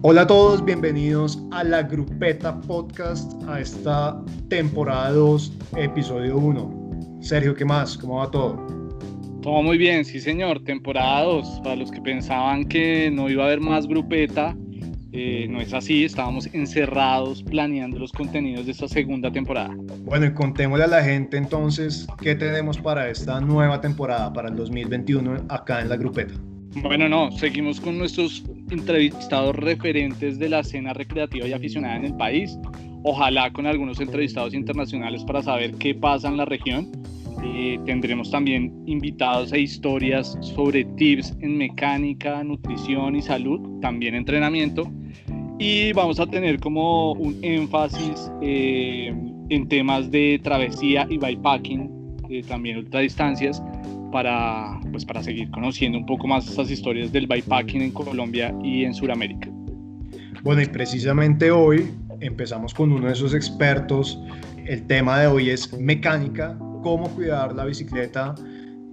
Hola a todos, bienvenidos a la Grupeta Podcast, a esta temporada 2, episodio 1. Sergio, ¿qué más? ¿Cómo va todo? Todo muy bien, sí señor, temporada 2. Para los que pensaban que no iba a haber más grupeta, no es así, estábamos encerrados planeando los contenidos de esta segunda temporada. Bueno, y contémosle a la gente entonces qué tenemos para esta nueva temporada, para el 2021, acá en la Grupeta. Bueno, no, seguimos con nuestros entrevistados referentes de la escena recreativa y aficionada en el país, ojalá con algunos entrevistados internacionales para saber qué pasa en la región. Tendremos también invitados e historias sobre tips en mecánica, nutrición y salud, también entrenamiento. Y vamos a tener como un énfasis en temas de travesía y bikepacking, también ultradistancias, para seguir conociendo un poco más esas historias del bikepacking en Colombia y en Sudamérica. Bueno, y precisamente hoy empezamos con uno de esos expertos. El tema de hoy es mecánica, cómo cuidar la bicicleta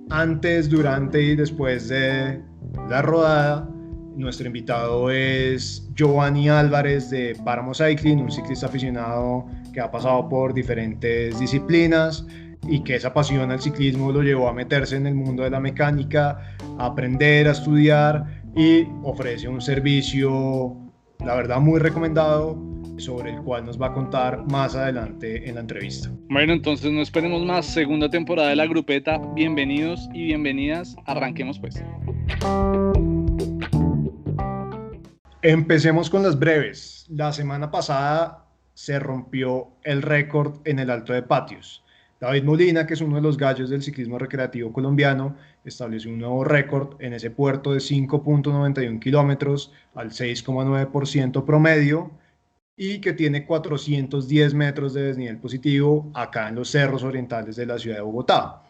antes, durante y después de la rodada. Nuestro invitado es Giovanni Álvarez de Páramo Cycling, un ciclista aficionado que ha pasado por diferentes disciplinas y que esa pasión al ciclismo lo llevó a meterse en el mundo de la mecánica, a aprender, a estudiar y ofrece un servicio, la verdad, muy recomendado, sobre el cual nos va a contar más adelante en la entrevista. Bueno, entonces no esperemos más, segunda temporada de la Grupeta, bienvenidos y bienvenidas, arranquemos pues. Empecemos con las breves. La semana pasada se rompió el récord en el Alto de Patios. David Molina, que es uno de los gallos del ciclismo recreativo colombiano, estableció un nuevo récord en ese puerto de 5.91 kilómetros al 6,9% promedio y que tiene 410 metros de desnivel positivo acá en los cerros orientales de la ciudad de Bogotá.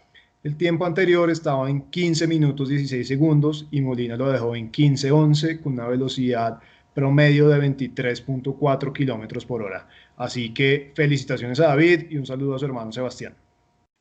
El tiempo anterior estaba en 15 minutos 16 segundos y Molina lo dejó en 15:11 con una velocidad promedio de 23.4 kilómetros por hora. Así que felicitaciones a David y un saludo a su hermano Sebastián.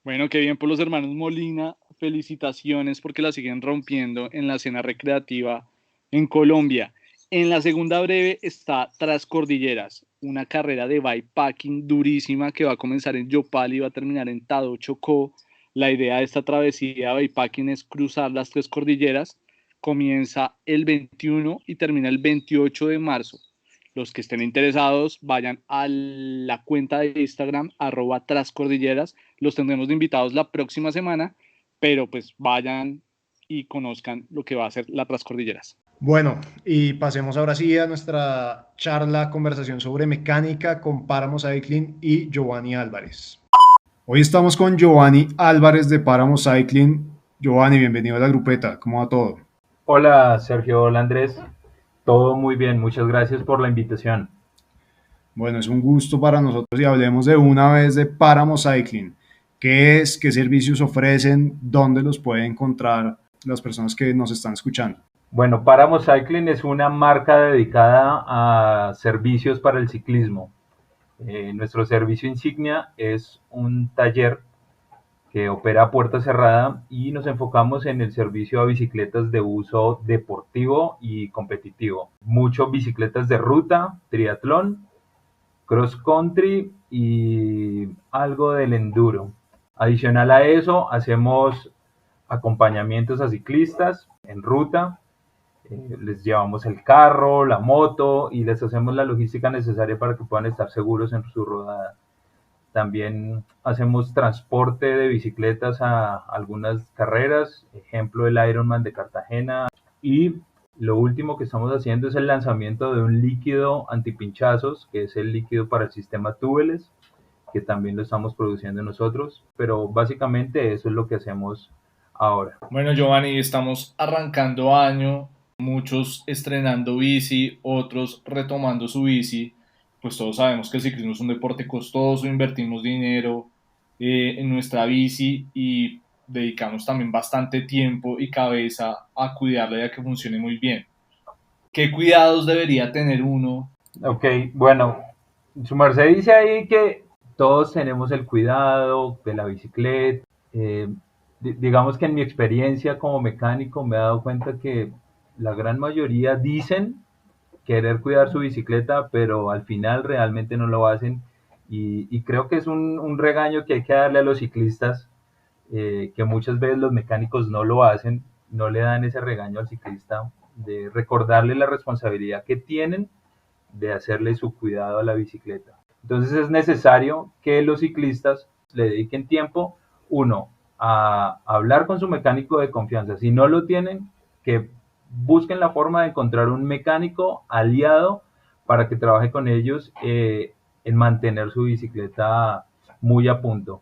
Bueno, qué bien por los hermanos Molina, felicitaciones porque la siguen rompiendo en la escena recreativa en Colombia. En la segunda breve está Trascordilleras, una carrera de bikepacking durísima que va a comenzar en Yopal y va a terminar en Tado, Chocó. La idea de esta travesía de bikepacking es cruzar las tres cordilleras. Comienza el 21 y termina el 28 de marzo. Los que estén interesados vayan a la cuenta de Instagram @trascordilleras. Los tendremos de invitados la próxima semana, pero pues vayan y conozcan lo que va a ser la Trascordilleras. Bueno, y pasemos ahora sí a nuestra charla, conversación sobre mecánica con Páramo Cycling y Giovanni Álvarez. Hoy estamos con Giovanni Álvarez de Páramo Cycling. Giovanni, bienvenido a la grupeta. ¿Cómo va todo? Hola Sergio, hola Andrés, todo muy bien, muchas gracias por la invitación. Bueno, es un gusto para nosotros y hablemos de una vez de Páramo Cycling. ¿Qué es? ¿Qué servicios ofrecen? ¿Dónde los pueden encontrar las personas que nos están escuchando? Bueno, Páramo Cycling es una marca dedicada a servicios para el ciclismo. Nuestro servicio insignia es un taller que opera a puerta cerrada y nos enfocamos en el servicio a bicicletas de uso deportivo y competitivo. Mucho bicicletas de ruta, triatlón, cross country y algo del enduro. Adicional a eso, hacemos acompañamientos a ciclistas en ruta, les llevamos el carro, la moto y les hacemos la logística necesaria para que puedan estar seguros en su rodada. También hacemos transporte de bicicletas a algunas carreras, ejemplo el Ironman de Cartagena. Y lo último que estamos haciendo es el lanzamiento de un líquido antipinchazos, que es el líquido para el sistema Tubeles, que también lo estamos produciendo nosotros. Pero básicamente eso es lo que hacemos ahora. Bueno, Giovanni, estamos arrancando año, muchos estrenando bici, otros retomando su bici. Pues todos sabemos que el ciclismo es un deporte costoso, invertimos dinero en nuestra bici y dedicamos también bastante tiempo y cabeza a cuidarla y a que funcione muy bien. ¿Qué cuidados debería tener uno? Ok, bueno, su merced dice ahí que todos tenemos el cuidado de la bicicleta. Eh, digamos que en mi experiencia como mecánico me he dado cuenta que la gran mayoría dicen querer cuidar su bicicleta, pero al final realmente no lo hacen. Y creo que es un regaño que hay que darle a los ciclistas, que muchas veces los mecánicos no lo hacen, no le dan ese regaño al ciclista de recordarle la responsabilidad que tienen de hacerle su cuidado a la bicicleta. Entonces es necesario que los ciclistas le dediquen tiempo, uno, a hablar con su mecánico de confianza. Si no lo tienen, que busquen la forma de encontrar un mecánico aliado para que trabaje con ellos en mantener su bicicleta muy a punto.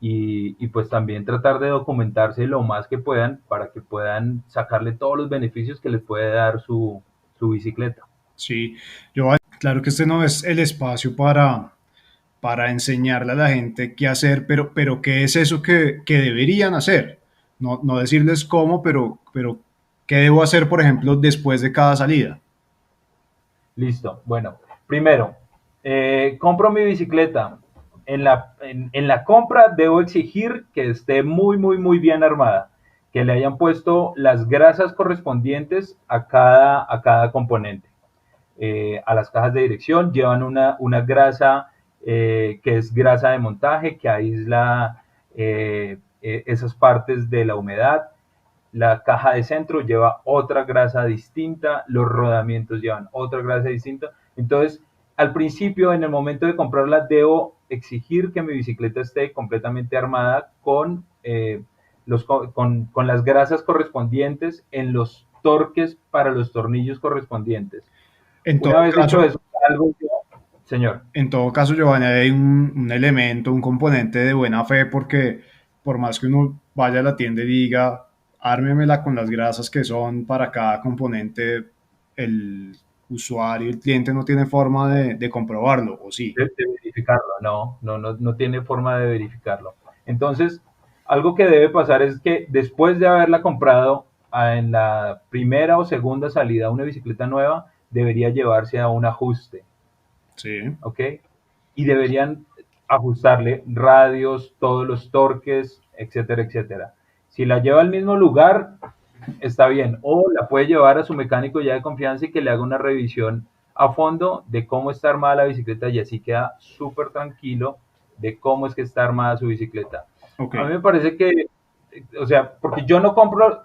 Y pues también tratar de documentarse lo más que puedan para que puedan sacarle todos los beneficios que les puede dar su bicicleta. Sí, yo, claro que este no es el espacio para enseñarle a la gente qué hacer, pero qué es eso que deberían hacer. No, no decirles cómo, pero qué debo hacer, por ejemplo, después de cada salida. Listo. Bueno, primero, compro mi bicicleta. En la compra debo exigir que esté muy, muy, muy bien armada, que le hayan puesto las grasas correspondientes a cada componente. A las cajas de dirección llevan una grasa que es grasa de montaje, que aísla esas partes de la humedad. La caja de centro lleva otra grasa distinta, los rodamientos llevan otra grasa distinta. Entonces, al principio, en el momento de comprarla, debo exigir que mi bicicleta esté completamente armada con las grasas correspondientes en los torques para los tornillos correspondientes. En Una todo vez hecho caso, eso, algo yo, señor. en todo caso, Giovanni, hay un elemento, un componente de buena fe, porque por más que uno vaya a la tienda y diga, ármemela con las grasas que son para cada componente, el usuario, el cliente no tiene forma de comprobarlo, ¿o sí? De verificarlo, no tiene forma de verificarlo. Entonces, algo que debe pasar es que después de haberla comprado en la primera o segunda salida una bicicleta nueva, debería llevarse a un ajuste, Sí. ¿ok? Y deberían ajustarle radios, todos los torques, etcétera, etcétera. Si la lleva al mismo lugar, está bien. O la puede llevar a su mecánico ya de confianza y que le haga una revisión a fondo de cómo está armada la bicicleta y así queda súper tranquilo de cómo es que está armada su bicicleta. Ok. A mí me parece que, o sea, porque yo no compro,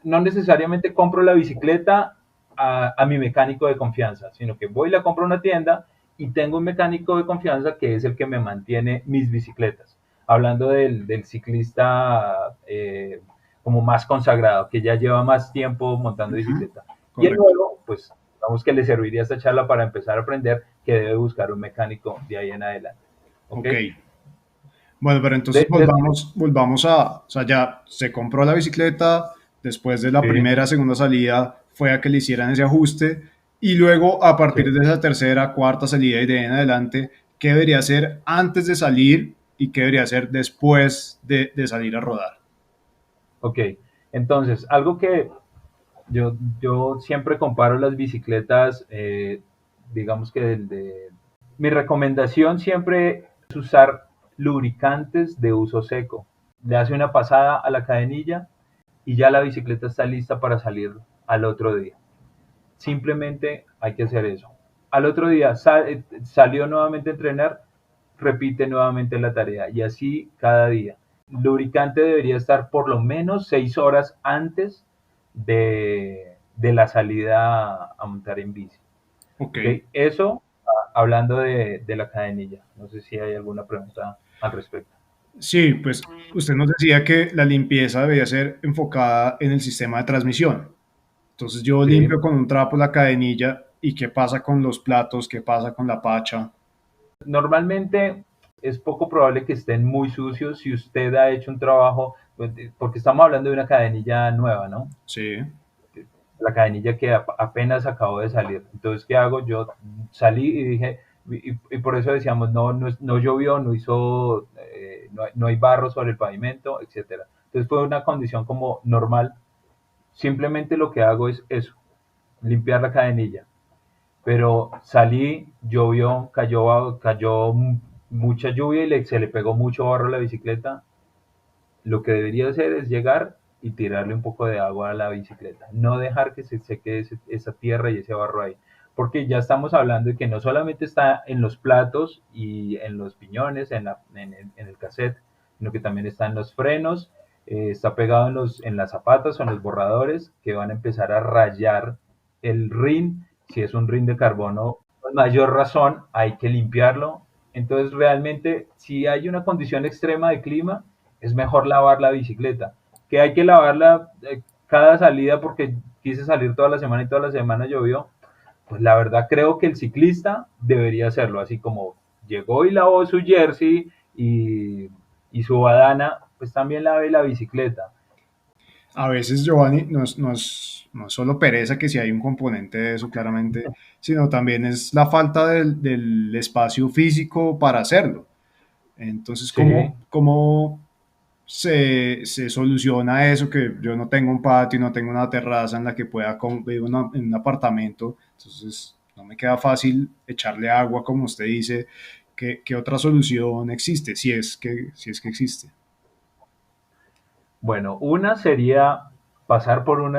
no necesariamente compro la bicicleta a mi mecánico de confianza, sino que voy y la compro a una tienda y tengo un mecánico de confianza que es el que me mantiene mis bicicletas. Hablando del ciclista como más consagrado, que ya lleva más tiempo montando bicicleta. Y el Correcto. nuevo, pues, digamos que le serviría esta charla para empezar a aprender que debe buscar un mecánico de ahí en adelante. ¿Ok? Ok. Bueno, pero entonces De, volvamos o sea, ya se compró la bicicleta, después de la sí, primera, segunda salida fue a que le hicieran ese ajuste y luego a sí. partir de esa tercera, cuarta salida y de ahí en adelante, ¿qué debería hacer antes de salir y qué debería hacer después de salir a rodar? Ok. Entonces, algo que yo siempre comparo las bicicletas, digamos que mi recomendación siempre es usar lubricantes de uso seco. Le hace una pasada a la cadenilla y ya la bicicleta está lista para salir al otro día. Simplemente hay que hacer eso. Al otro día salió nuevamente a entrenar, repite nuevamente la tarea y así cada día. El lubricante debería estar por lo menos 6 horas antes de la salida a montar en bici. Ok. ¿Okay? Eso hablando de la cadenilla. No sé si hay alguna pregunta al respecto. Sí, pues usted nos decía que la limpieza debía ser enfocada en el sistema de transmisión. Entonces yo Sí. limpio con un trapo la cadenilla y qué pasa con los platos, qué pasa con la pacha. Normalmente es poco probable que estén muy sucios si usted ha hecho un trabajo, pues, porque estamos hablando de una cadenilla nueva, ¿no? Sí, La cadenilla que apenas acabó de salir. Entonces, ¿qué hago? Yo salí y dije, y por eso decíamos, no llovió, no hizo, no hay barro sobre el pavimento, etcétera. Entonces fue una condición como normal. Simplemente lo que hago es eso, limpiar la cadenilla. Pero salí, llovió, cayó mucha lluvia y se le pegó mucho barro a la bicicleta. Lo que debería hacer es llegar y tirarle un poco de agua a la bicicleta. No dejar que se seque esa tierra y ese barro ahí. porque ya estamos hablando de que no solamente está en los platos y en los piñones, en el cassette, sino que también está en los frenos, está pegado en las zapatas o en los borradores que van a empezar a rayar el rin. Si es un rin de carbono, con mayor razón hay que limpiarlo. Entonces realmente si hay una condición extrema de clima, es mejor lavar la bicicleta. Que hay que lavarla cada salida porque quise salir toda la semana y toda la semana llovió, pues la verdad creo que el ciclista debería hacerlo, así como llegó y lavó su jersey y su badana, pues también lave la bicicleta. A veces, Giovanni, no es solo pereza, que si hay un componente de eso claramente, sino también es la falta del espacio físico para hacerlo. Entonces, Sí, cómo se soluciona eso? Que yo no tengo un patio, no tengo una terraza en la que pueda vivir en un apartamento, entonces no me queda fácil echarle agua, como usted dice. ¿Qué otra solución existe? Si es que existe. bueno, una sería pasar por un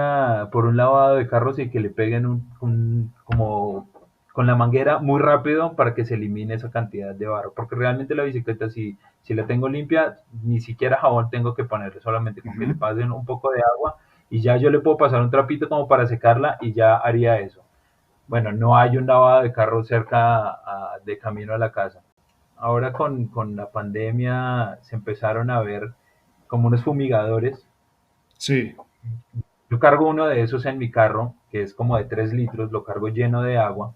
lavado de carros y que le peguen como con la manguera muy rápido para que se elimine esa cantidad de barro, porque realmente la bicicleta si la tengo limpia, ni siquiera jabón tengo que ponerle, solamente con que le Ujú. pasen un poco de agua y ya yo le puedo pasar un trapito como para secarla y ya haría eso. Bueno, no hay un lavado de carro cerca de camino a la casa. Ahora con la pandemia se empezaron a ver como unos fumigadores. Sí. Yo cargo uno de esos en mi carro, que es como de 3 litros, lo cargo lleno de agua.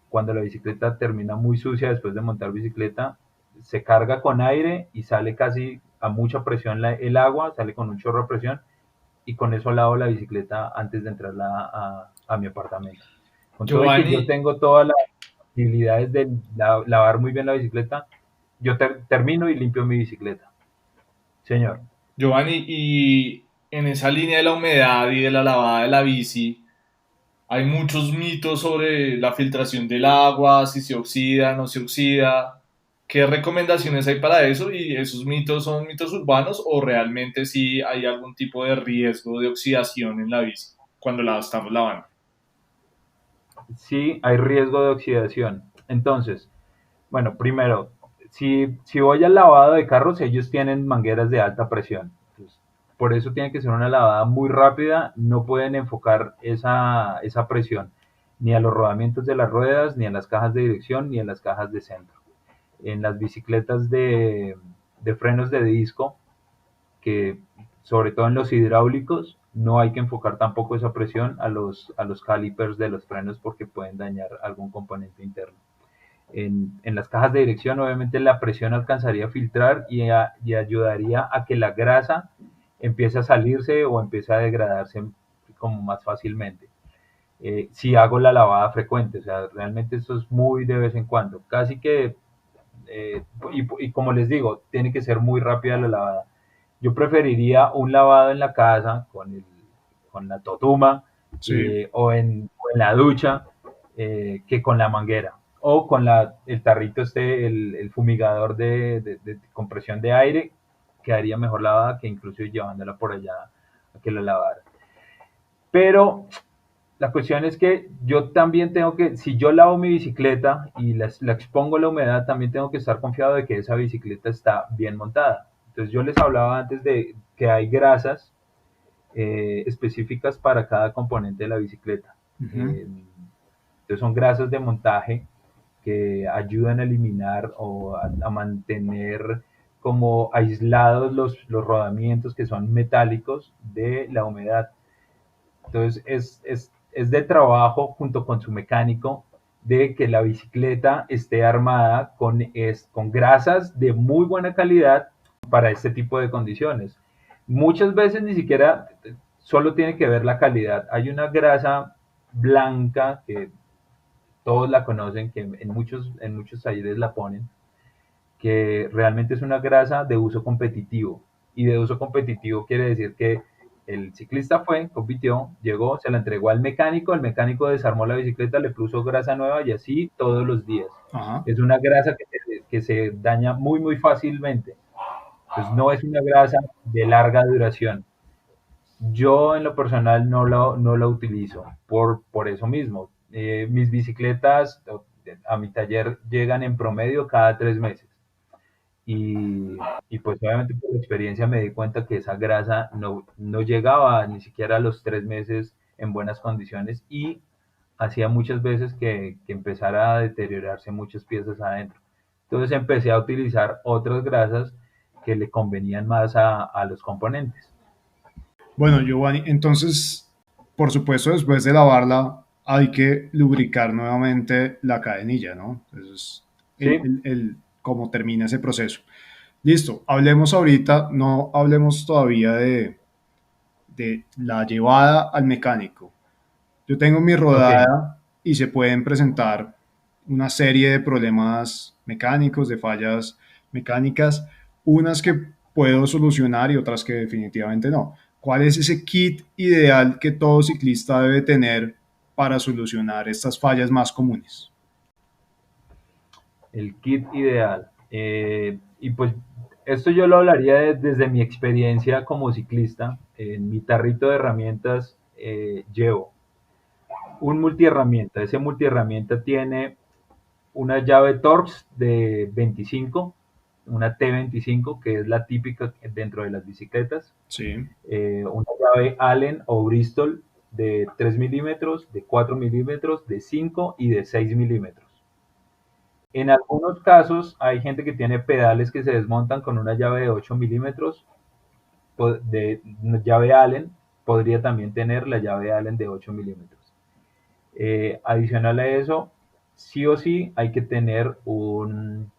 Cuando la bicicleta termina muy sucia después de montar bicicleta, se carga con aire y sale casi a mucha presión el agua, sale con un chorro de presión y con eso lavo la bicicleta antes de entrar a mi apartamento. Con todo y que yo Giovanni, tengo todas las facilidades de lavar muy bien la bicicleta, yo termino y limpio mi bicicleta. Señor. Giovanni, y en esa línea de la humedad y de la lavada de la bici, hay muchos mitos sobre la filtración del agua, si se oxida, no se oxida. ¿Qué recomendaciones hay para eso? ¿Y esos mitos son mitos urbanos o realmente sí hay algún tipo de riesgo de oxidación en la bici cuando la estamos lavando? Sí, hay riesgo de oxidación. Entonces, bueno, primero, si voy al lavado de carros, ellos tienen mangueras de alta presión. Entonces, por eso tiene que ser una lavada muy rápida. No pueden enfocar esa presión ni a los rodamientos de las ruedas, ni a las cajas de dirección, ni a las cajas de centro. En las bicicletas de frenos de disco, que sobre todo en los hidráulicos, no hay que enfocar tampoco esa presión a los calipers de los frenos porque pueden dañar algún componente interno. En las cajas de dirección, obviamente la presión alcanzaría a filtrar y ayudaría a que la grasa empiece a salirse o empiece a degradarse como más fácilmente. Si hago la lavada frecuente, o sea, realmente eso es muy de vez en cuando, casi que, y como les digo, tiene que ser muy rápida la lavada. Yo preferiría un lavado en la casa con la totuma Sí. o en la ducha que con la manguera o con el tarrito el fumigador de compresión de aire, quedaría mejor lavada que incluso llevándola por allá a que la lavara. Pero la cuestión es que yo también tengo que, si yo lavo mi bicicleta y la expongo a la humedad, también tengo que estar confiado de que esa bicicleta está bien montada. Entonces yo les hablaba antes de que hay grasas específicas para cada componente de la bicicleta. Ujú. Eh, entonces son grasas de montaje que ayudan a eliminar o a mantener como aislados los rodamientos que son metálicos de la humedad. Entonces es de trabajo junto con su mecánico de que la bicicleta esté armada con grasas de muy buena calidad para este tipo de condiciones. Muchas veces ni siquiera solo tiene que ver la calidad. Hay una grasa blanca que todos la conocen, que en muchos talleres la ponen, que realmente es una grasa de uso competitivo. Y de uso competitivo quiere decir que el ciclista fue, compitió, llegó, se la entregó al mecánico, el mecánico desarmó la bicicleta, le puso grasa nueva y así todos los días. Ajá. Es una grasa que se daña muy fácilmente. Pues no es una grasa de larga duración. Yo en lo personal no lo utilizo por eso mismo. Mis bicicletas a mi taller llegan en promedio cada 3 meses. Y pues obviamente por experiencia me di cuenta que esa grasa no llegaba ni siquiera a los 3 meses en buenas condiciones y hacía muchas veces que empezara a deteriorarse muchas piezas adentro. Entonces empecé a utilizar otras grasas que le convenían más a los componentes. Bueno, Giovanni, entonces, por supuesto, después de lavarla hay que lubricar nuevamente la cadenilla, ¿no? Entonces, Sí, cómo termina ese proceso. Listo, hablemos ahorita, no hablemos todavía de la llevada al mecánico. Yo tengo mi ok. rodada y se pueden presentar una serie de problemas mecánicos, de fallas mecánicas, unas que puedo solucionar y otras que definitivamente no. ¿Cuál es ese kit ideal que todo ciclista debe tener para solucionar estas fallas más comunes? El kit ideal. Y pues esto yo lo hablaría desde mi experiencia como ciclista. En mi tarrito de herramientas llevo un multiherramienta. Ese multiherramienta tiene una llave Torx de 25, una T25, que es la típica dentro de las bicicletas. Sí, Una llave Allen o Bristol de 3 milímetros, de 4 milímetros, de 5 y de 6 milímetros. En algunos casos hay gente que tiene pedales que se desmontan con una llave de 8 milímetros de llave Allen. Podría también tener la llave Allen de 8 milímetros. Adicional a eso, sí o sí hay que tener un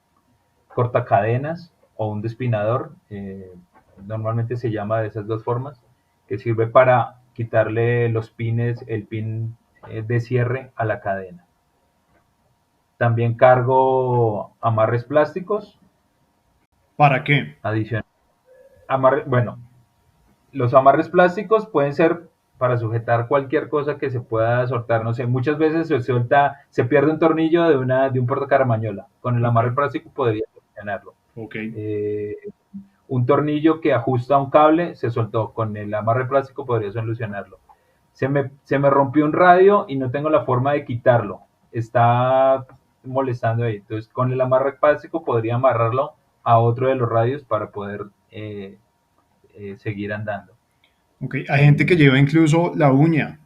cortacadenas o un despinador. Normalmente se llama de esas dos formas, que sirve para quitarle los pines, el pin de cierre a la cadena. También cargo amarres plásticos. ¿para qué? Adicional. Bueno, los amarres plásticos pueden ser para sujetar cualquier cosa que se pueda soltar. No sé, muchas veces se pierde un tornillo de un portacaramañola. Con el Ok, amarre plástico podría funcionarlo. ok, Eh, un tornillo que ajusta un cable se soltó. Con el amarre plástico podría solucionarlo. Se me rompió un radio y no tengo la forma de quitarlo. Está molestando ahí. Entonces, con el amarre plástico podría amarrarlo a otro de los radios para poder seguir andando. ok. Hay gente que Eh, lleva incluso la uña,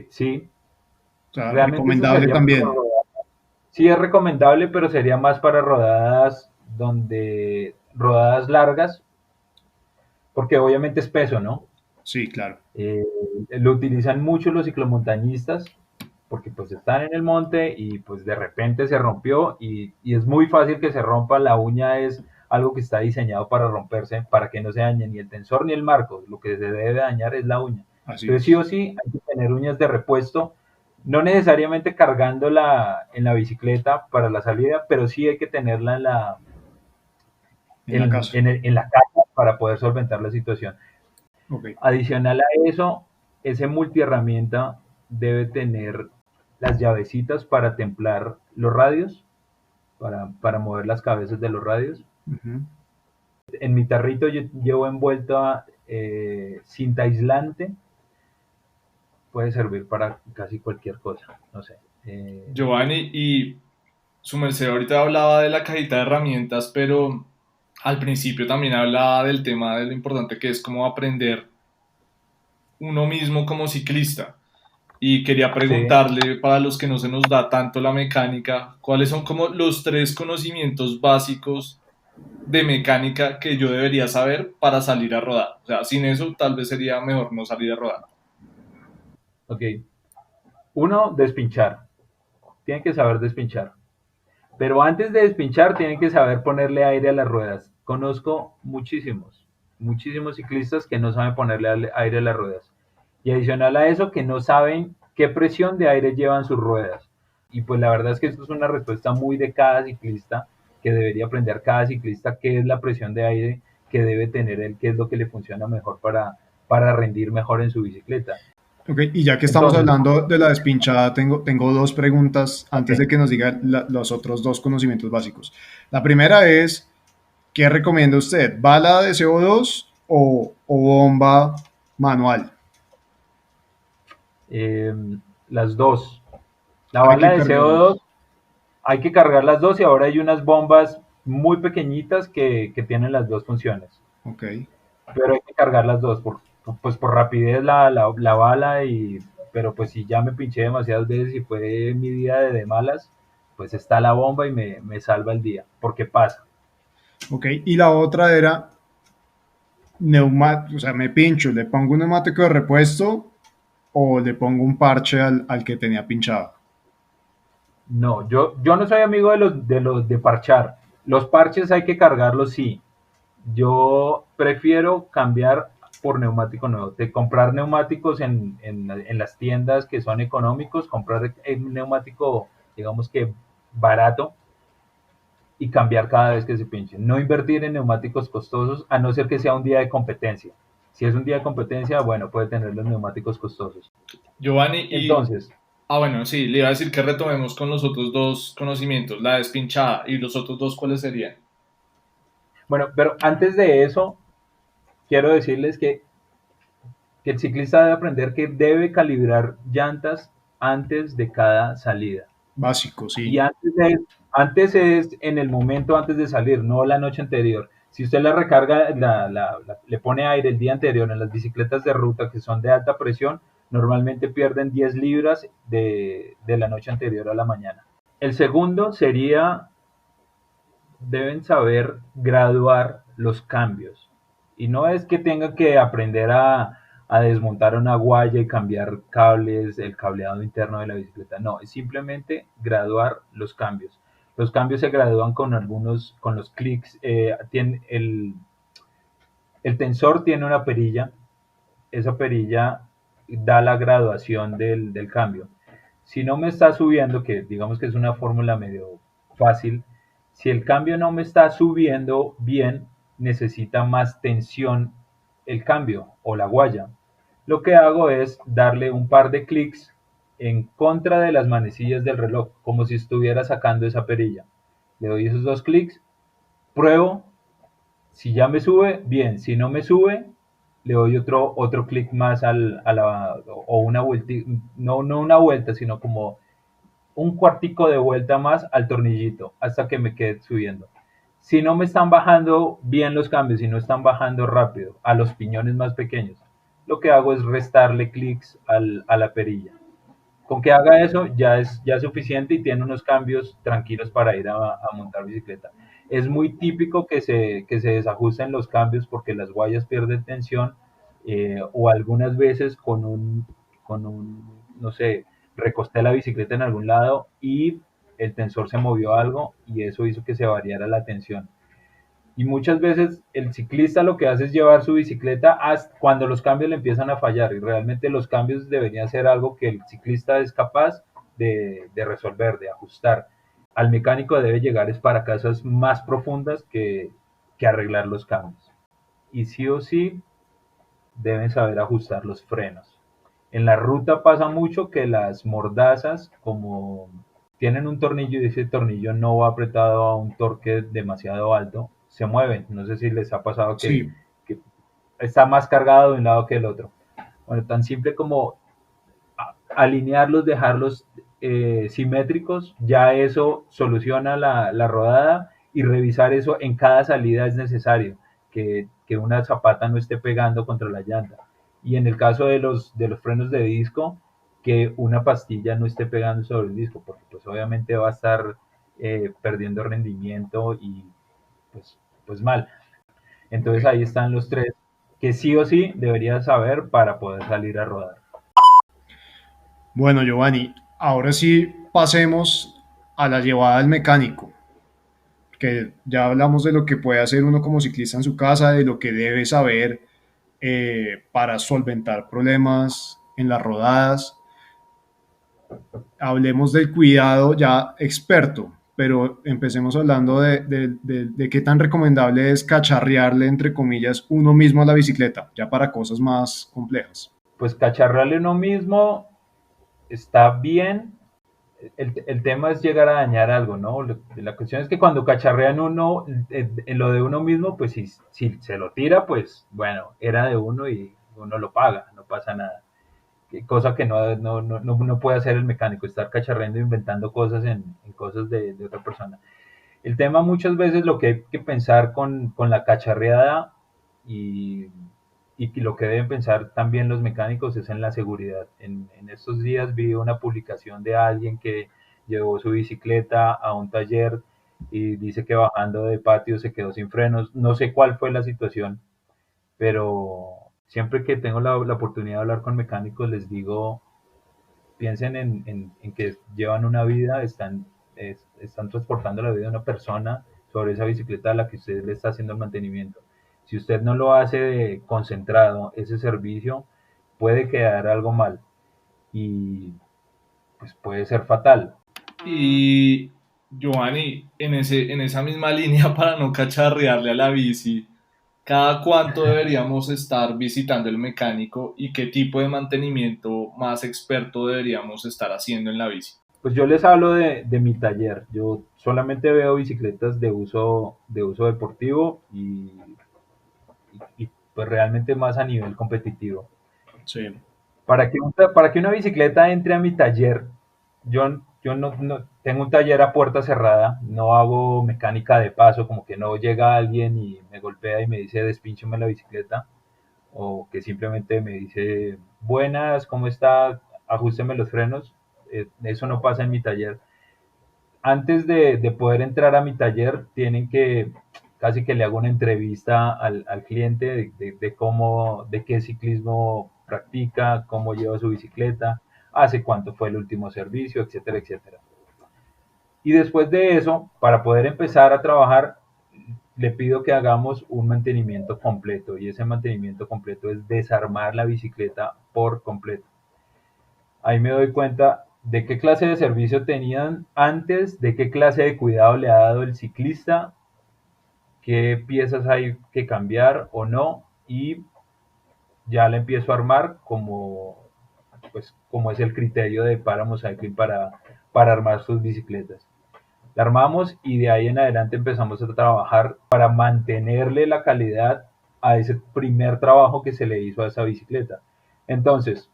sí, o sea, realmente eso recomendable sería para también. rodadas. Sí es recomendable, pero sería más para rodadas largas, porque obviamente es peso, ¿no? Sí, claro. Eh, lo utilizan mucho los ciclomontañistas, porque pues están en el monte y pues de repente se rompió y es muy fácil que se rompa. La uña es algo que está diseñado para romperse, para que no se dañe ni el tensor ni el marco. Lo que se debe dañar es la uña. Así Entonces sí es. o sí hay que tener uñas de repuesto, no necesariamente cargándola en la bicicleta para la salida, pero sí hay que tenerla En la casa. en la casa para poder solventar la situación. Ok. Adicional a eso, ese multiherramienta debe tener las llavecitas para templar los radios, para mover las cabezas de los radios. Ujú. En mi tarrito yo llevo envuelta cinta aislante, puede servir para casi cualquier cosa, no sé. Giovanni, y su merced ahorita hablaba de la cajita de herramientas, pero al principio también hablaba del tema de lo importante que es como aprender uno mismo como ciclista. Y quería Sí, preguntarle, para los que no se nos da tanto la mecánica, ¿cuáles son como los tres conocimientos básicos de mecánica que yo debería saber para salir a rodar? O sea, sin eso tal vez sería mejor no salir a rodar. ok. Uno, despinchar. Tienen que saber despinchar. Pero antes de despinchar, tienen que saber ponerle aire a las ruedas. Conozco muchísimos ciclistas que no saben ponerle aire a las ruedas. Y adicional a eso, que no saben qué presión de aire llevan sus ruedas. Y pues la verdad es que esto es una respuesta muy de cada ciclista, que debería aprender cada ciclista qué es la presión de aire que debe tener él, qué es lo que le funciona mejor para rendir mejor en su bicicleta. Ok, y ya que estamos Entonces, hablando de la despinchada, tengo dos preguntas ok, antes de que nos diga los otros dos conocimientos básicos. La primera es, ¿qué recomienda usted? ¿Bala de CO2 o bomba manual? las dos. La Hay que bala de cargarlas. CO2 hay que cargar las dos y ahora hay unas bombas muy pequeñitas que tienen las dos funciones. Ok. Pero hay que cargar las dos, pues por rapidez la bala, pero pues si ya me pinché demasiadas veces y fue mi día de malas, pues está la bomba y me salva el día, porque pasa. Ok. Y la otra era neumático, o sea, me pincho, le pongo un neumático de repuesto o le pongo un parche al que tenía pinchado. No, yo no soy amigo de parchar. Los parches hay que cargarlos, sí. Yo prefiero cambiar por neumático nuevo, de comprar neumáticos en las tiendas que son económicos, comprar un neumático, digamos que barato, y cambiar cada vez que se pinche. No invertir en neumáticos costosos, a no ser que sea un día de competencia. Si es un día de competencia, bueno, puede tener los neumáticos costosos. Giovanni, Entonces, bueno, sí, le iba a decir que retomemos con los otros dos conocimientos, la despinchada y los otros dos, ¿cuáles serían? bueno, pero antes de eso, quiero decirles que el ciclista debe aprender que debe calibrar llantas antes de cada salida. Básico, Y sí. antes es en el momento antes de salir, no la noche anterior. Si usted la recarga, le pone aire el día anterior en las bicicletas de ruta que son de alta presión, normalmente pierden 10 libras de la noche anterior a la mañana. El segundo sería, deben saber graduar los cambios. Y no es que tengan que aprender a desmontar una guaya y cambiar cables, el cableado interno de la bicicleta. No, es simplemente graduar los cambios. Los cambios se gradúan con los clics. El tensor tiene una perilla. Esa perilla da la graduación del cambio. Si no me está subiendo, que digamos que es una fórmula medio fácil, si el cambio no me está subiendo bien, necesita más tensión el cambio o la guaya. Lo que hago es darle un par de clics en contra de las manecillas del reloj, como si estuviera sacando esa perilla. Le doy esos dos clics, pruebo, si ya me sube, bien, si no me sube, le doy otro clic más o una vuelta, no una vuelta, sino como un cuartico de vuelta más al tornillito hasta que me quede subiendo. Si no me están bajando bien los cambios, si no están bajando rápido a los piñones más pequeños, lo que hago es restarle clics a la perilla. Con que haga eso ya es suficiente y tiene unos cambios tranquilos para ir a montar bicicleta. Es muy típico que se desajusten los cambios porque las guayas pierden tensión o algunas veces no sé, recosté la bicicleta en algún lado y el tensor se movió algo y eso hizo que se variara la tensión. Y muchas veces el ciclista lo que hace es llevar su bicicleta hasta cuando los cambios le empiezan a fallar y realmente los cambios deberían ser algo que el ciclista es capaz de resolver, de ajustar. Al mecánico debe llegar es para casas más profundas que arreglar los cambios. Y sí o sí deben saber ajustar los frenos. En la ruta pasa mucho que las mordazas, como tienen un tornillo y ese tornillo no va apretado a un torque demasiado alto, se mueven. No sé si les ha pasado Sí. que está más cargado de un lado que el otro. Bueno, tan simple como alinearlos, dejarlos simétricos, ya eso soluciona la rodada y revisar eso en cada salida es necesario, que una zapata no esté pegando contra la llanta. Y en el caso de los frenos de disco, que una pastilla no esté pegando sobre el disco, porque pues obviamente va a estar perdiendo rendimiento y pues mal. Entonces Ok. ahí están los tres que sí o sí deberías saber para poder salir a rodar. Bueno, Giovanni, ahora sí pasemos a la llevada al mecánico, que ya hablamos de lo que puede hacer uno como ciclista en su casa, de lo que debe saber para solventar problemas en las rodadas. Hablemos del cuidado ya experto, pero empecemos hablando de qué tan recomendable es cacharrearle, entre comillas, uno mismo a la bicicleta, ya para cosas más complejas. Pues cacharrarle uno mismo está bien. El tema es llegar a dañar algo, ¿no? La cuestión es que cuando cacharrean uno, en lo de uno mismo, pues si se lo tira, pues bueno, era de uno y uno lo paga, no pasa nada. cosa que no puede hacer el mecánico, estar cacharreando e inventando cosas en cosas de otra persona. El tema muchas veces lo que hay que pensar con la cacharreada y, y lo que deben pensar también los mecánicos es en la seguridad. En estos días vi una publicación de alguien que llevó su bicicleta a un taller y dice que bajando de patio se quedó sin frenos. No sé cuál fue la situación, pero siempre que tengo la oportunidad de hablar con mecánicos les digo, piensen en que llevan una vida, están transportando la vida de una persona sobre esa bicicleta a la que usted le está haciendo el mantenimiento. Si usted no lo hace concentrado, ese servicio puede quedar algo mal y pues puede ser fatal. Y Giovanni, en esa misma línea para no cacharrearle a la bici, ¿cada cuánto deberíamos estar visitando el mecánico y qué tipo de mantenimiento más experto deberíamos estar haciendo en la bici? Pues yo les hablo de mi taller. Yo solamente veo bicicletas de uso deportivo y pues realmente más a nivel competitivo. Sí. Para que una bicicleta entre a mi taller, yo no tengo un taller a puerta cerrada, no hago mecánica de paso, como que no llega alguien y me golpea y me dice despínchame la bicicleta, o que simplemente me dice buenas, ¿cómo está? Ajústeme los frenos. Eso no pasa en mi taller. Antes de poder entrar a mi taller, tienen que, casi que le hago una entrevista al cliente de cómo, de qué ciclismo practica, cómo lleva su bicicleta, hace cuánto fue el último servicio, etcétera, etcétera. Y después de eso, para poder empezar a trabajar, le pido que hagamos un mantenimiento completo y ese mantenimiento completo es desarmar la bicicleta por completo. Ahí me doy cuenta de qué clase de servicio tenían antes, de qué clase de cuidado le ha dado el ciclista, qué piezas hay que cambiar o no, y ya la empiezo a armar como es el criterio de Páramo Cycling para armar sus bicicletas. La armamos y de ahí en adelante empezamos a trabajar para mantenerle la calidad a ese primer trabajo que se le hizo a esa bicicleta. Entonces,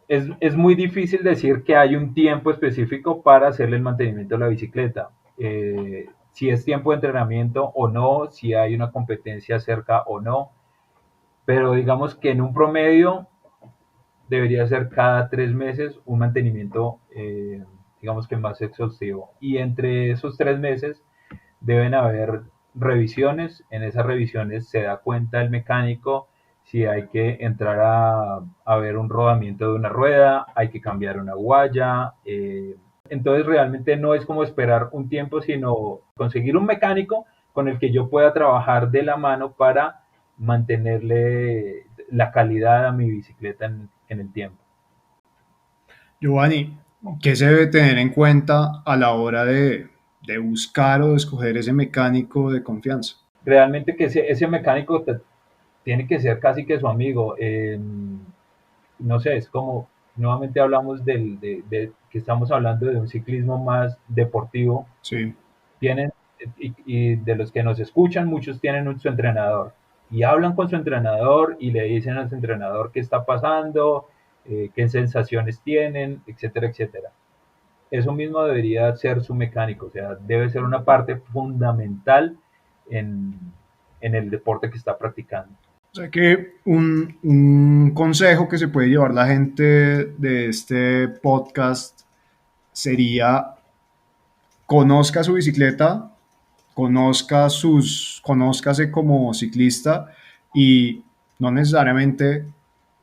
es muy difícil decir que hay un tiempo específico para hacerle el mantenimiento a la bicicleta. Si es tiempo de entrenamiento o no, si hay una competencia cerca o no, pero digamos que en un promedio debería ser cada 3 meses un mantenimiento, digamos que más exhaustivo. Y entre esos 3 meses deben haber revisiones. En esas revisiones se da cuenta el mecánico si hay que entrar a ver un rodamiento de una rueda, hay que cambiar una guaya. Entonces realmente no es como esperar un tiempo, sino conseguir un mecánico con el que yo pueda trabajar de la mano para mantenerle la calidad a mi bicicleta en el tiempo. Giovanni, ¿qué se debe tener en cuenta a la hora de buscar o de escoger ese mecánico de confianza? Realmente que ese mecánico tiene que ser casi que su amigo. No sé, es como, nuevamente hablamos de que estamos hablando de un ciclismo más deportivo. Sí, Tienen, y de los que nos escuchan, muchos tienen su entrenador y hablan con su entrenador y le dicen a su entrenador qué está pasando, qué sensaciones tienen, etcétera, etcétera. Eso mismo debería ser su mecánico, o sea, debe ser una parte fundamental en, en el deporte que está practicando. o sea que un consejo que se puede llevar la gente de este podcast sería conozca su bicicleta, conózcase como ciclista y no necesariamente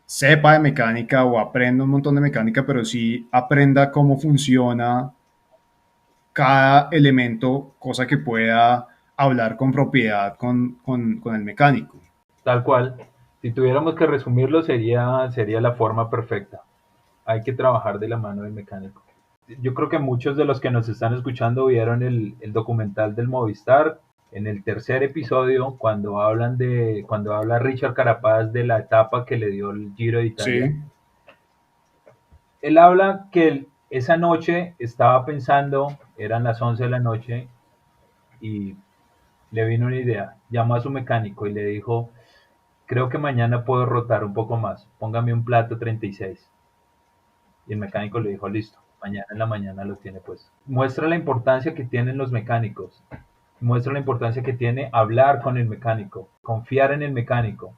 sepa de mecánica o aprenda un montón de mecánica, pero sí aprenda cómo funciona cada elemento, cosa que pueda hablar con propiedad con el mecánico. Tal cual, si tuviéramos que resumirlo, sería la forma perfecta. Hay que trabajar de la mano del mecánico. Yo creo que muchos de los que nos están escuchando vieron el documental del Movistar. En el tercer episodio, cuando habla Richard Carapaz de la etapa que le dio el Giro de Italia, Sí, él habla que esa noche estaba pensando, eran las 11 de la noche, y le vino una idea. Llamó a su mecánico y le dijo, creo que mañana puedo rotar un poco más, póngame un plato 36. Y el mecánico le dijo, listo, mañana en la mañana lo tiene pues. Muestra la importancia que tienen los mecánicos, muestra la importancia que tiene hablar con el mecánico, confiar en el mecánico.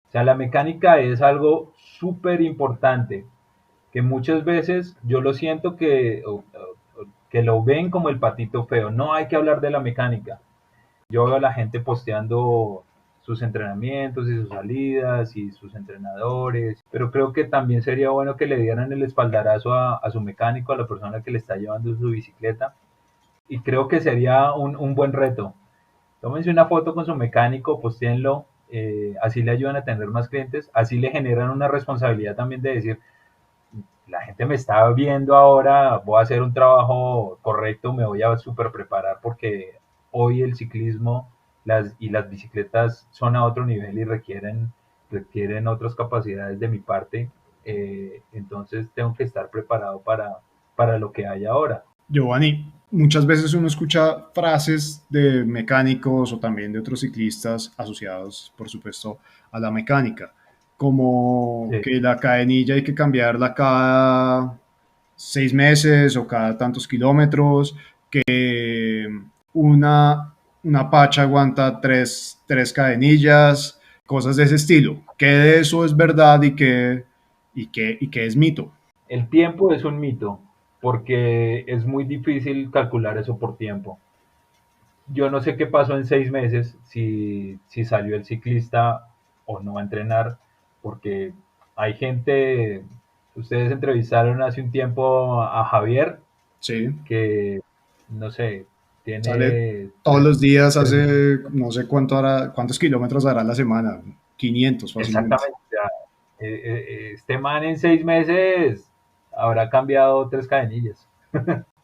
O sea, la mecánica es algo súper importante, que muchas veces yo lo siento que lo ven como el patito feo. No hay que hablar de la mecánica. Yo veo a la gente posteando sus entrenamientos y sus salidas y sus entrenadores, pero creo que también sería bueno que le dieran el espaldarazo a su mecánico, a la persona que le está llevando su bicicleta, y creo que sería un buen reto. Tómense una foto con su mecánico, postéenlo, así le ayudan a tener más clientes, así le generan una responsabilidad también de decir, la gente me está viendo ahora, voy a hacer un trabajo correcto, me voy a super preparar porque hoy el ciclismo y las bicicletas son a otro nivel y requieren otras capacidades de mi parte, entonces tengo que estar preparado para lo que hay ahora. Giovanni, muchas veces uno escucha frases de mecánicos o también de otros ciclistas asociados, por supuesto, a la mecánica, como Sí, que la cadenilla hay que cambiarla cada 6 meses o cada tantos kilómetros, que una pacha aguanta tres cadenillas, cosas de ese estilo. ¿Qué de eso es verdad y qué es mito? el tiempo es un mito porque es muy difícil calcular eso por tiempo. Yo no sé qué pasó en 6 meses, si salió el ciclista o no a entrenar, porque hay gente, ustedes entrevistaron hace un tiempo a Javier, Sí, que no sé, sale tiene todos los días, tres- hace no sé cuántos kilómetros hará a la semana, 500 fácilmente. exactamente, o sea, este man en 6 meses habrá cambiado 3 cadenillas.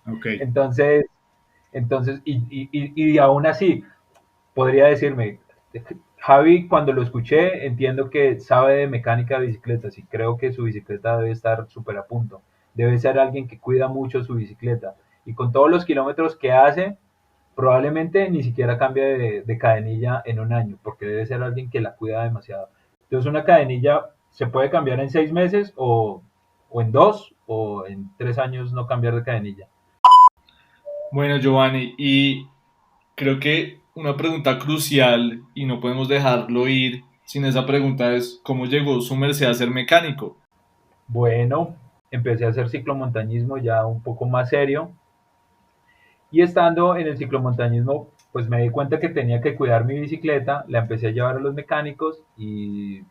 Ok, Entonces, y aún así, podría decirme, Javi, cuando lo escuché, entiendo que sabe de mecánica de bicicletas y creo que su bicicleta debe estar súper a punto. Debe ser alguien que cuida mucho su bicicleta. Y con todos los kilómetros que hace, probablemente ni siquiera cambie de cadenilla en un año, porque debe ser alguien que la cuida demasiado. Entonces, una cadenilla se puede cambiar en 6 meses o en 2 o en 3 años no cambiar de cadenilla. Bueno, Giovanni, y creo que una pregunta crucial y no podemos dejarlo ir sin esa pregunta es ¿cómo llegó su merced a ser mecánico? Bueno, empecé a hacer ciclomontañismo ya un poco más serio. Y estando en el ciclomontañismo, pues me di cuenta que tenía que cuidar mi bicicleta, la empecé a llevar a los mecánicos y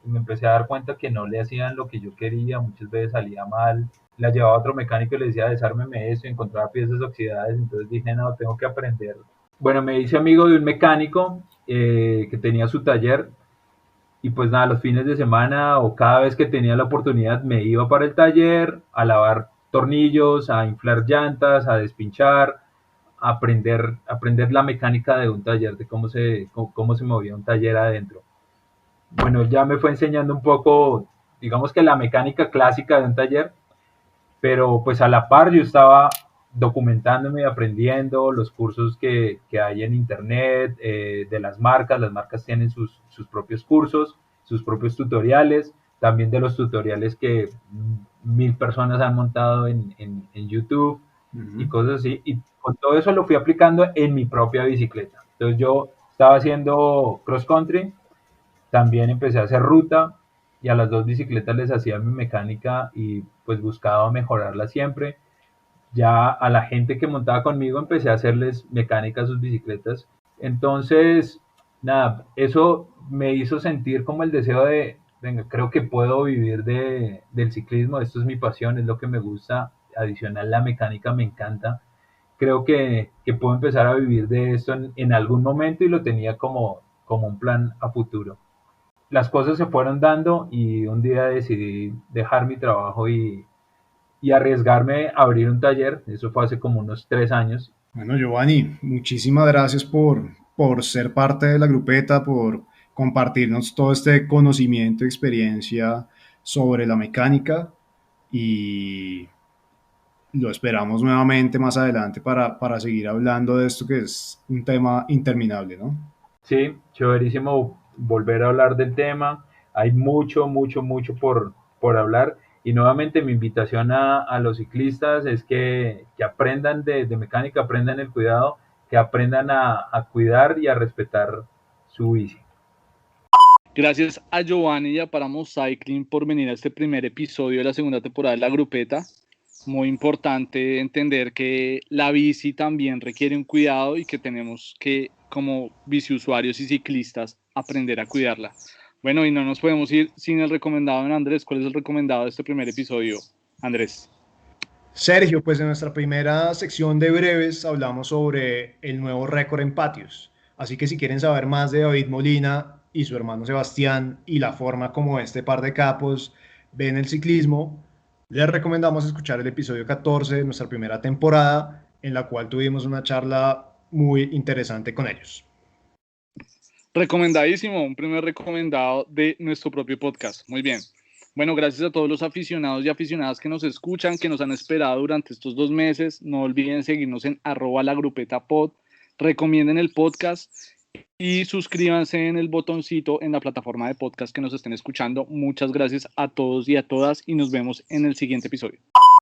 me empecé a dar cuenta que no le hacían lo que yo quería, muchas veces salía mal, la llevaba a otro mecánico y le decía desármeme eso, y encontraba piezas oxidadas, entonces dije, no, tengo que aprender. Bueno, me hice amigo de un mecánico que tenía su taller y pues nada, los fines de semana o cada vez que tenía la oportunidad me iba para el taller a lavar tornillos, a inflar llantas, a despinchar, aprender la mecánica de un taller, de cómo se movía un taller adentro. Bueno, ya me fue enseñando un poco, digamos que la mecánica clásica de un taller, pero pues a la par yo estaba documentándome y aprendiendo los cursos que hay en internet, de las marcas tienen sus propios cursos, sus propios tutoriales, también de los tutoriales que 1000 personas han montado en YouTube y ujú. cosas así, y con todo eso lo fui aplicando en mi propia bicicleta. Entonces yo estaba haciendo cross country, también empecé a hacer ruta y a las dos bicicletas les hacía mi mecánica y pues buscaba mejorarla siempre. Ya a la gente que montaba conmigo empecé a hacerles mecánica a sus bicicletas. Entonces, nada, eso me hizo sentir como el deseo de, venga, creo que puedo vivir del ciclismo, esto es mi pasión, es lo que me gusta, adicional la mecánica me encanta. Creo que puedo empezar a vivir de esto en algún momento y lo tenía como un plan a futuro. Las cosas se fueron dando y un día decidí dejar mi trabajo y arriesgarme a abrir un taller. Eso fue hace como unos 3 años. Bueno, Giovanni, muchísimas gracias por ser parte de la grupeta, por compartirnos todo este conocimiento y experiencia sobre la mecánica y lo esperamos nuevamente más adelante para seguir hablando de esto que es un tema interminable, ¿no? Sí, chéverísimo. volver a hablar del tema. Hay mucho por hablar. Y nuevamente mi invitación a los ciclistas es que aprendan de mecánica, aprendan el cuidado, que aprendan a cuidar y a respetar su bici. Gracias a Giovanni y a Paramos Cycling por venir a este primer episodio de la segunda temporada de La Grupeta. Muy importante entender que la bici también requiere un cuidado y que tenemos que, como biciusuarios y ciclistas, aprender a cuidarla. Bueno, y no nos podemos ir sin el recomendado de Andrés. ¿Cuál es el recomendado de este primer episodio, Andrés? Sergio, pues en nuestra primera sección de breves hablamos sobre el nuevo récord en patios. Así que si quieren saber más de David Molina y su hermano Sebastián y la forma como este par de capos ven el ciclismo, les recomendamos escuchar el episodio 14 de nuestra primera temporada, en la cual tuvimos una charla muy interesante con ellos. Recomendadísimo, un primer recomendado de nuestro propio podcast. Muy bien. Bueno, gracias a todos los aficionados y aficionadas que nos escuchan, que nos han esperado durante estos 2 meses. No olviden seguirnos en @lagrupetapod. Recomienden el podcast y suscríbanse en el botoncito en la plataforma de podcast que nos estén escuchando. Muchas gracias a todos y a todas y nos vemos en el siguiente episodio.